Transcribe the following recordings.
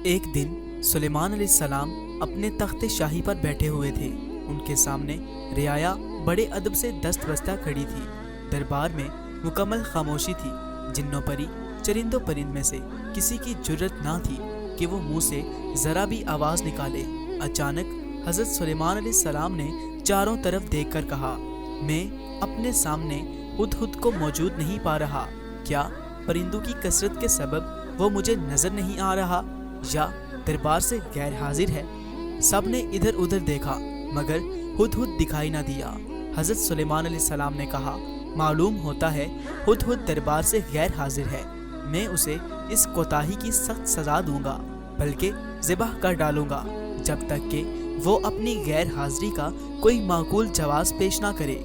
ایک دن سلیمان علیہ السلام اپنے تخت شاہی پر بیٹھے ہوئے تھے۔ ان کے سامنے رعایا بڑے ادب سے دست بستہ کھڑی تھی۔ دربار میں مکمل خاموشی تھی۔ جنوں پری چرند و پرند میں سے کسی کی جرت نہ تھی کہ وہ منہ سے ذرا بھی آواز نکالے۔ اچانک حضرت سلیمان علیہ السلام نے چاروں طرف دیکھ کر کہا، میں اپنے سامنے ہدہد کو موجود نہیں پا رہا۔ کیا پرندوں کی کثرت کے سبب وہ مجھے نظر نہیں آ رہا یا دربار سے غیر حاضر ہے؟ سب نے ادھر ادھر دیکھا مگر ہدہد دکھائی نہ دیا۔ حضرت سلیمان علیہ السلام نے کہا، معلوم ہوتا ہے ہدہد دربار سے غیر حاضر ہے۔ میں اسے اس کوتاہی کی سخت سزا دوں گا، بلکہ ذبح کر ڈالوں گا جب تک کہ وہ اپنی غیر حاضری کا کوئی معقول جواز پیش نہ کرے۔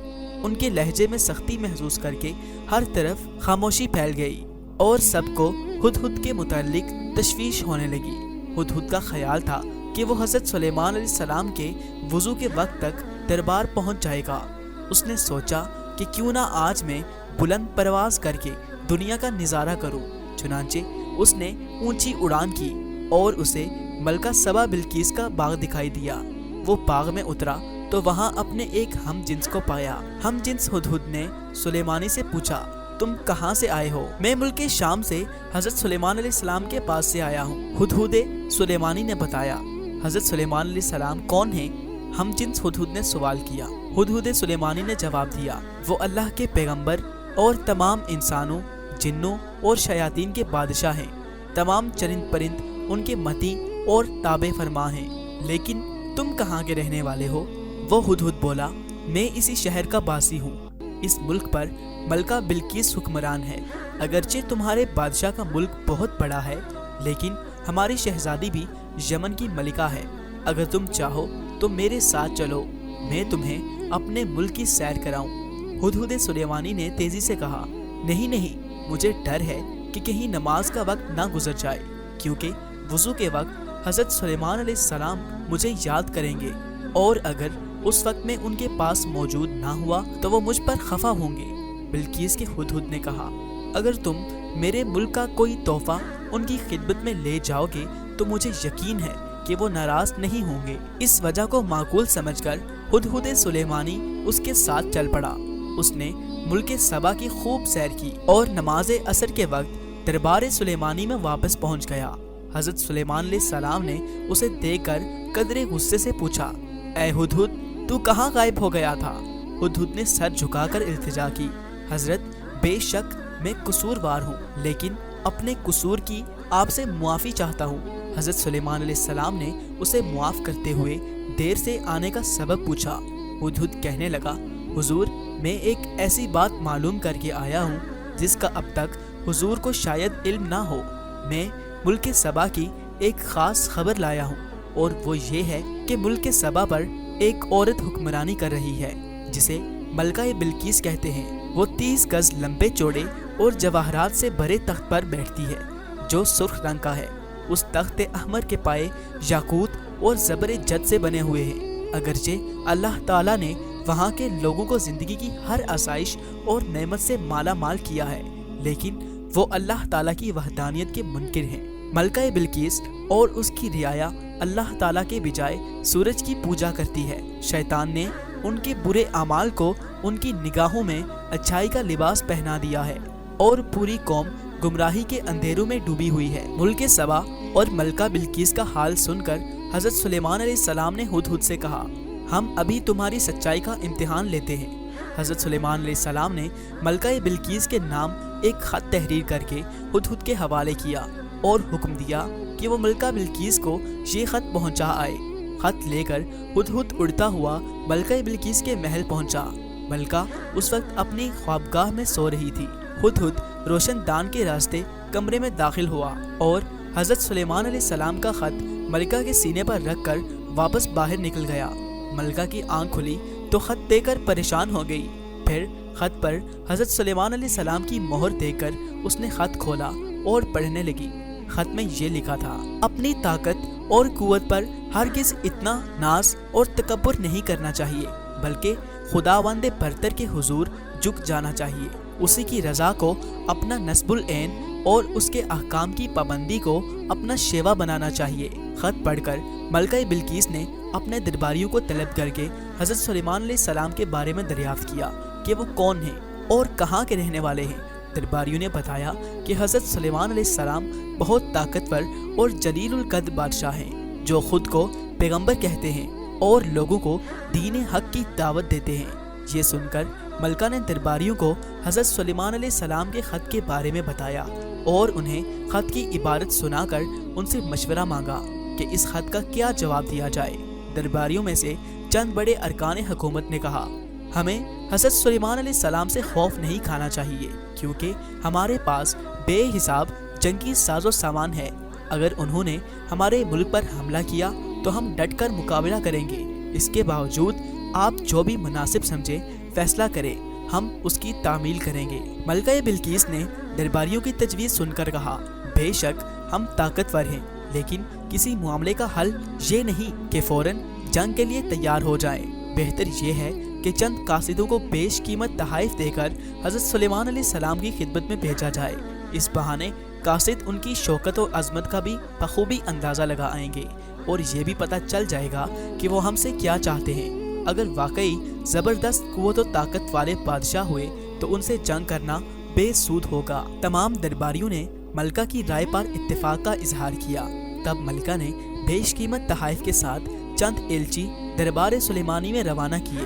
ان کے لہجے میں سختی محسوس کر کے ہر طرف خاموشی پھیل گئی اور سب کو ہدہد کے متعلق تشویش ہونے لگی۔ ہدہد کا خیال تھا کہ وہ حضرت سلیمان علیہ السلام کے وضو کے وقت تک دربار پہنچ جائے گا۔ اس نے سوچا کہ کیوں نہ آج میں بلند پرواز کر کے دنیا کا نظارہ کروں۔ چنانچہ اس نے اونچی اڑان کی اور اسے ملکہ سبا بلقیس کا باغ دکھائی دیا۔ وہ باغ میں اترا تو وہاں اپنے ایک ہم جنس کو پایا۔ ہم جنس ہدہد نے سلیمانی سے پوچھا، تم کہاں سے آئے ہو؟ میں ملک شام سے حضرت سلیمان علیہ السلام کے پاس سے آیا ہوں، ہدہد سلیمانی نے بتایا۔ حضرت سلیمان علیہ السلام کون ہیں؟ ہم جنس ہدہد نے سوال کیا۔ ہدہد سلیمانی نے جواب دیا، وہ اللہ کے پیغمبر اور تمام انسانوں، جنوں اور شیاطین کے بادشاہ ہیں۔ تمام چرند پرند ان کے متی اور تابع فرما ہیں۔ لیکن تم کہاں کے رہنے والے ہو؟ وہ ہدہد بولا، میں اسی شہر کا باسی ہوں۔ اس ملک پر ملکہ بلقیس حکمران ہے۔ اگرچہ تمہارے بادشاہ کا ملک بہت بڑا ہے، لیکن ہماری شہزادی بھی یمن کی ملکہ ہے۔ اگر تم چاہو تو میرے ساتھ چلو، میں تمہیں اپنے ملک کی سیر کراؤں۔ ہدہد سلیمانی نے تیزی سے کہا، نہیں نہیں، مجھے ڈر ہے کہ کہیں نماز کا وقت نہ گزر جائے، کیونکہ وضو کے وقت حضرت سلیمان علیہ السلام مجھے یاد کریں گے، اور اگر اس وقت میں ان کے پاس موجود نہ ہوا تو وہ مجھ پر خفا ہوں گے۔ بلقیس کے ہدہد نے کہا، اگر تم میرے ملک کا کوئی تحفہ ان کی خدمت میں لے جاؤ گے تو مجھے یقین ہے کہ وہ ناراض نہیں ہوں گے۔ اس وجہ کو معقول سمجھ کر ہدہد سلیمانی اس کے ساتھ چل پڑا۔ اس نے ملک سبا کی خوب سیر کی اور نماز عصر کے وقت دربار سلیمانی میں واپس پہنچ گیا۔ حضرت سلیمان علیہ السلام نے اسے دیکھ کر قدرے غصے سے پوچھا، اے ہدہد، تو کہاں غائب ہو گیا تھا؟ ہدہد نے سر جھکا کر التجا کی، حضرت، بے شک میں قصوروار ہوں، لیکن اپنے قصور کی آپ سے معافی چاہتا ہوں۔ حضرت سلیمان علیہ السلام نے اسے معاف کرتے ہوئے دیر سے آنے کا سبب پوچھا۔ ہدہد کہنے لگا، حضور، میں ایک ایسی بات معلوم کر کے آیا ہوں جس کا اب تک حضور کو شاید علم نہ ہو۔ میں ملک سبا کی ایک خاص خبر لایا ہوں، اور وہ یہ ہے کہ ملک سبا پر ایک عورت حکمرانی کر رہی ہے جسے ملکہ بلقیس کہتے ہیں۔ وہ 30 گز لمبے چوڑے اور جواہرات سے بھرے تخت پر بیٹھتی ہے جو سرخ رنگ کا ہے۔ اس تخت احمر کے پائے یاقوت اور زبر جد سے بنے ہوئے ہیں۔ اگرچہ اللہ تعالیٰ نے وہاں کے لوگوں کو زندگی کی ہر آسائش اور نعمت سے مالا مال کیا ہے، لیکن وہ اللہ تعالیٰ کی وحدانیت کے منکر ہیں۔ ملکہ بلقیس اور اس کی رعایا اللہ تعالیٰ کے بجائے سورج کی پوجا کرتی ہے۔ شیطان نے ان کے برے اعمال کو ان کی نگاہوں میں اچھائی کا لباس پہنا دیا ہے، اور پوری قوم گمراہی کے اندھیروں میں ڈوبی ہوئی ہے۔ ملک سبا اور ملکہ بلقیس کا حال سن کر حضرت سلیمان علیہ السلام نے ہدہد سے کہا، ہم ابھی تمہاری سچائی کا امتحان لیتے ہیں۔ حضرت سلیمان علیہ السلام نے ملکہ بلقیس کے نام ایک خط تحریر کر کے ہدہد کے حوالے کیا اور حکم دیا کہ وہ ملکہ بلقیس کو یہ خط پہنچا آئے۔ خط لے کر ہدہد اڑتا ہوا ملکہ بلقیس کے محل پہنچا۔ ملکہ اس وقت اپنی خوابگاہ میں سو رہی تھی۔ ہدہد روشن دان کے راستے کمرے میں داخل ہوا اور حضرت سلیمان علیہ السلام کا خط ملکہ کے سینے پر رکھ کر واپس باہر نکل گیا۔ ملکہ کی آنکھ کھلی تو خط دیکھ کر پریشان ہو گئی۔ پھر خط پر حضرت سلیمان علیہ السلام کی مہر دیکھ کر اس نے خط کھولا اور پڑھنے لگی۔ خط میں یہ لکھا تھا، اپنی طاقت اور قوت پر ہرگز اتنا ناز اور تکبر نہیں کرنا چاہیے، بلکہ خداوند برتر کے حضور جھک جانا چاہیے۔ اسی کی رضا کو اپنا نصب العین اور اس کے احکام کی پابندی کو اپنا شیوا بنانا چاہیے۔ خط پڑھ کر ملکہ بلقیس نے اپنے درباریوں کو طلب کر کے حضرت سلیمان علیہ السلام کے بارے میں دریافت کیا کہ وہ کون ہیں اور کہاں کے رہنے والے ہیں۔ درباریوں نے بتایا کہ حضرت سلیمان علیہ السلام بہت طاقتور اور جلیل القدر بادشاہ ہیں، جو خود کو پیغمبر کہتے ہیں اور لوگوں کو دین حق کی دعوت دیتے ہیں۔ یہ سن کر ملکہ نے درباریوں کو حضرت سلیمان علیہ السلام کے خط کے بارے میں بتایا اور انہیں خط کی عبارت سنا کر ان سے مشورہ مانگا کہ اس خط کا کیا جواب دیا جائے۔ درباریوں میں سے چند بڑے ارکان حکومت نے کہا، ہمیں حضرت سلیمان علیہ السلام سے خوف نہیں کھانا چاہیے، کیونکہ ہمارے پاس بے حساب جنگی ساز و سامان ہے۔ اگر انہوں نے ہمارے ملک پر حملہ کیا تو ہم ڈٹ کر مقابلہ کریں گے۔ اس کے باوجود آپ جو بھی مناسب سمجھے فیصلہ کریں، ہم اس کی تعمیل کریں گے۔ ملکہ بلقیس نے درباریوں کی تجویز سن کر کہا، بے شک ہم طاقتور ہیں، لیکن کسی معاملے کا حل یہ نہیں کہ فوراً جنگ کے لیے تیار ہو جائیں۔ بہتر یہ ہے کہ چند قاصدوں کو بیش قیمت تحائف دے کر حضرت سلیمان علیہ السلام کی خدمت میں بھیجا جائے۔ اس بہانے قاصد ان کی شوکت و عظمت کا بھی بخوبی اندازہ لگا آئیں گے اور یہ بھی پتہ چل جائے گا کہ وہ ہم سے کیا چاہتے ہیں۔ اگر واقعی زبردست قوت و طاقت والے بادشاہ ہوئے تو ان سے جنگ کرنا بے سود ہوگا۔ تمام درباریوں نے ملکہ کی رائے پر اتفاق کا اظہار کیا۔ تب ملکہ نے بیش قیمت تحائف کے ساتھ چند ایلچی دربار سلیمانی میں روانہ کیے۔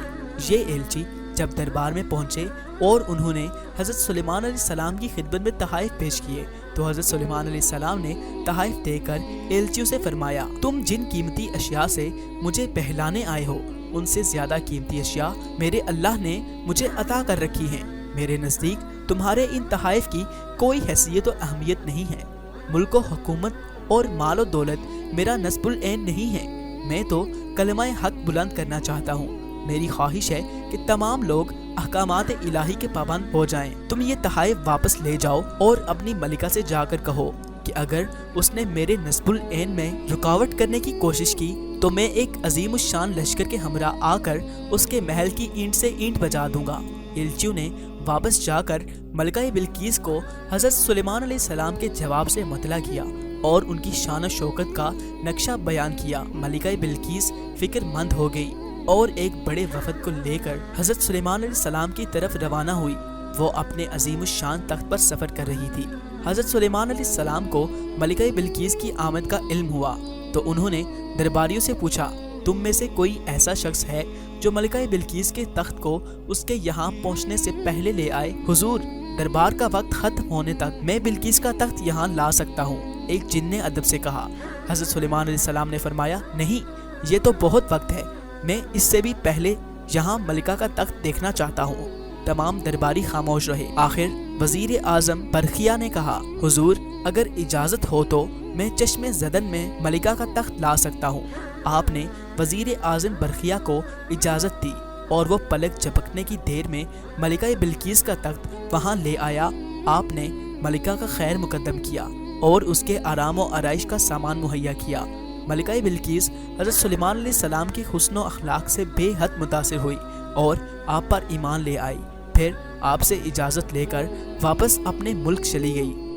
یہ ایلچی جب دربار میں پہنچے اور انہوں نے حضرت سلیمان علیہ السلام کی خدمت میں تحائف پیش کیے تو حضرت سلیمان علیہ السلام نے تحائف دے کر ایلچیوں سے فرمایا، تم جن قیمتی اشیاء سے مجھے بہلانے آئے ہو، ان سے زیادہ قیمتی اشیاء میرے اللہ نے مجھے عطا کر رکھی ہیں۔ میرے نزدیک تمہارے ان تحائف کی کوئی حیثیت و اہمیت نہیں ہے۔ ملک و حکومت اور مال و دولت میرا نصب العین نہیں ہے۔ میں تو کلمہ حق بلند کرنا چاہتا ہوں۔ میری خواہش ہے کہ تمام لوگ احکامات الہی کے پابند ہو جائیں۔ تم یہ تحائف واپس لے جاؤ اور اپنی ملکہ سے جا کر کہو کہ اگر اس نے میرے نصب العین میں رکاوٹ کرنے کی کوشش کی تو میں ایک عظیم الشان لشکر کے ہمراہ آ کر اس کے محل کی اینٹ سے اینٹ بجا دوں گا۔ ایلچیوں نے واپس جا کر ملکہ بلقیس کو حضرت سلیمان علیہ السلام کے جواب سے مطلع کیا اور ان کی شان و شوکت کا نقشہ بیان کیا۔ ملکہ بلقیس فکر مند ہو گئی اور ایک بڑے وفد کو لے کر حضرت سلیمان علیہ السلام کی طرف روانہ ہوئی۔ وہ اپنے عظیم الشان تخت پر سفر کر رہی تھی۔ حضرت سلیمان علیہ السلام کو ملکہ بلقیس کی آمد کا علم ہوا تو انہوں نے درباریوں سے پوچھا، تم میں سے کوئی ایسا شخص ہے جو ملکہ بلقیس کے تخت کو اس کے یہاں پہنچنے سے پہلے لے آئے؟ حضور، دربار کا وقت ختم ہونے تک میں بلقیس کا تخت یہاں لا سکتا ہوں، ایک جن نے ادب سے کہا۔ حضرت سلیمان علیہ السلام نے فرمایا، نہیں، یہ تو بہت وقت ہے، میں اس سے بھی پہلے یہاں ملکہ کا تخت دیکھنا چاہتا ہوں۔ تمام درباری خاموش رہے۔ آخر وزیر اعظم برقیہ نے کہا، حضور، اگر اجازت ہو تو میں چشم زدن میں ملکہ کا تخت لا سکتا ہوں۔ آپ نے وزیر اعظم برقیہ کو اجازت دی اور وہ پلک جھپکنے کی دیر میں ملکہ بلقیس کا تخت وہاں لے آیا۔ آپ نے ملکہ کا خیر مقدم کیا اور اس کے آرام و آرائش کا سامان مہیا کیا۔ ملکہ بلقیس حضرت سلیمان علیہ السلام کی حسن و اخلاق سے بے حد متاثر ہوئی اور آپ پر ایمان لے آئی۔ پھر آپ سے اجازت لے کر واپس اپنے ملک چلی گئی۔